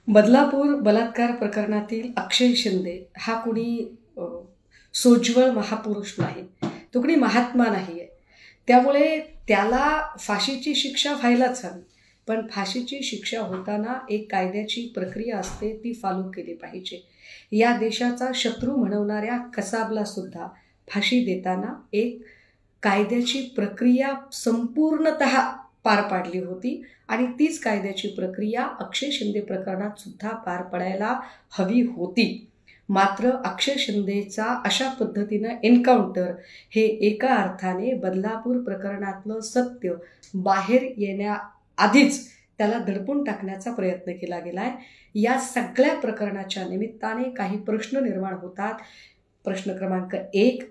बदलापूर बलात्कार प्रकरणातील अक्षय शिंदे हा कोणी सोज्वळ महापुरुष नाही, तो कोणी महात्मा नाही आहे. त्यामुळे त्याला फाशीची शिक्षा व्हायलाच हवी. पण फाशीची शिक्षा होताना एक कायद्याची प्रक्रिया असते, ती फॉलो केली पाहिजे. या देशाचा शत्रू म्हणवणाऱ्या कसाबला सुद्धा फाशी देताना एक कायद्याची प्रक्रिया संपूर्णतः पार पाडली होती आणि तीच कायद्याची प्रक्रिया अक्षय शिंदे प्रकरणात सुद्धा पार पडायला हवी होती. मात्र अक्षय शिंदेचा अशा पद्धतीनं एन्काउंटर हे एका अर्थाने बदलापूर प्रकरणातलं सत्य बाहेर येण्याआधीच त्याला दडपून टाकण्याचा प्रयत्न केला गेलाय. या सगळ्या प्रकरणाच्या निमित्ताने काही प्रश्न निर्माण होतात. प्रश्न क्रमांक 1,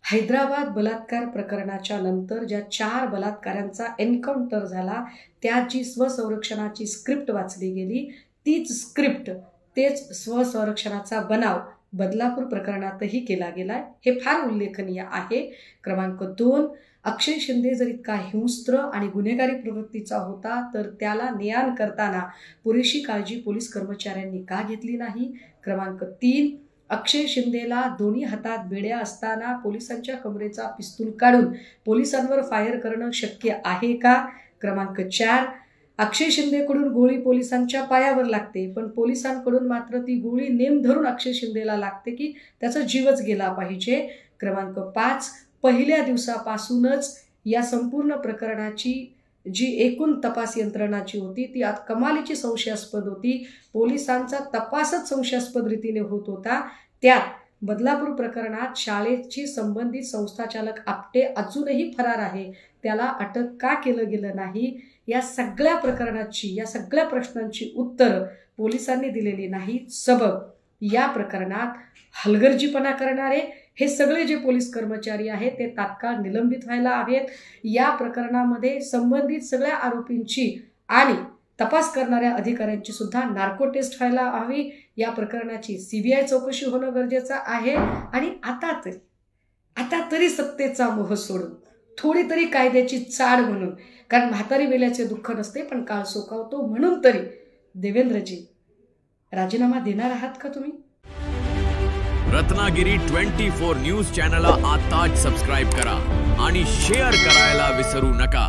हैदराबाद बलात्कार प्रकरणाच्या नंतर ज्या 4 बलात्कारांचा एन्काउंटर झाला, त्याची स्वसंरक्षणाची स्क्रिप्ट वाचली गेली, तीच स्क्रिप्ट, तेच स्वसंरक्षणाचा बनाव बदलापूर प्रकरणातही केला गेलाय. हे फार उल्लेखनीय आहे. क्रमांक 2, अक्षय शिंदे जर इतका हिंस्त्र आणि गुन्हेगारी प्रवृत्तीचा होता तर त्याला नियान करताना पुरेशी काळजी पोलीस कर्मचाऱ्यांनी का घेतली नाही. क्रमांक 3, अक्षय शिंदेला दोन्ही हातात बेड्या असताना पोलिसांच्या कमरेचा पिस्तूल काढून पोलिसांवर फायर करणं शक्य आहे का. क्रमांक 4, अक्षय शिंदेकडून गोळी पोलिसांच्या पायावर लागते, पण पोलिसांकडून मात्र ती गोळी नेम धरून अक्षय शिंदेला लागते की त्याचा जीवच गेला पाहिजे. क्रमांक 5, पहिल्या दिवसापासूनच या संपूर्ण प्रकरणाची जी एकूण तपास यंत्रणाची होती ती कमालीची संशयास्पद होती. पोलिसांचा तपासच संशयास्पद रीतीने होत होता. त्यात बदलापूर प्रकरणात शाळेची संबंधित संस्थाचालक आपटे अजूनही फरार आहे, त्याला अटक का केलं गेलं नाही. या सगळ्या प्रकरणाची, या सगळ्या प्रश्नांची उत्तरं पोलिसांनी दिलेली नाहीत. सबब या प्रकरणात हलगर्जीपणा करणारे हे सगळे जे पोलीस कर्मचारी आहेत ते तात्काळ निलंबित व्हायला हवेत. या प्रकरणामध्ये संबंधित सगळ्या आरोपींची आणि तपास करणाऱ्या अधिकाऱ्यांची सुद्धा नार्को टेस्ट व्हायला हवी. या प्रकरणाची CBI चौकशी होणं गरजेचं आहे. आणि आता तरी सत्तेचा मोह सोडून थोडी तरी कायद्याची चाड म्हणून, कारण म्हातारी बेल्याचे दुःख नसते पण काळ सोकावतो, म्हणून तरी देवेंद्रजी राजीनामा देणार आहात का तुम्ही? रत्नागिरी 24 न्यूज चॅनलला आताच सबस्क्राइब करा आणि शेअर करायला विसरू नका.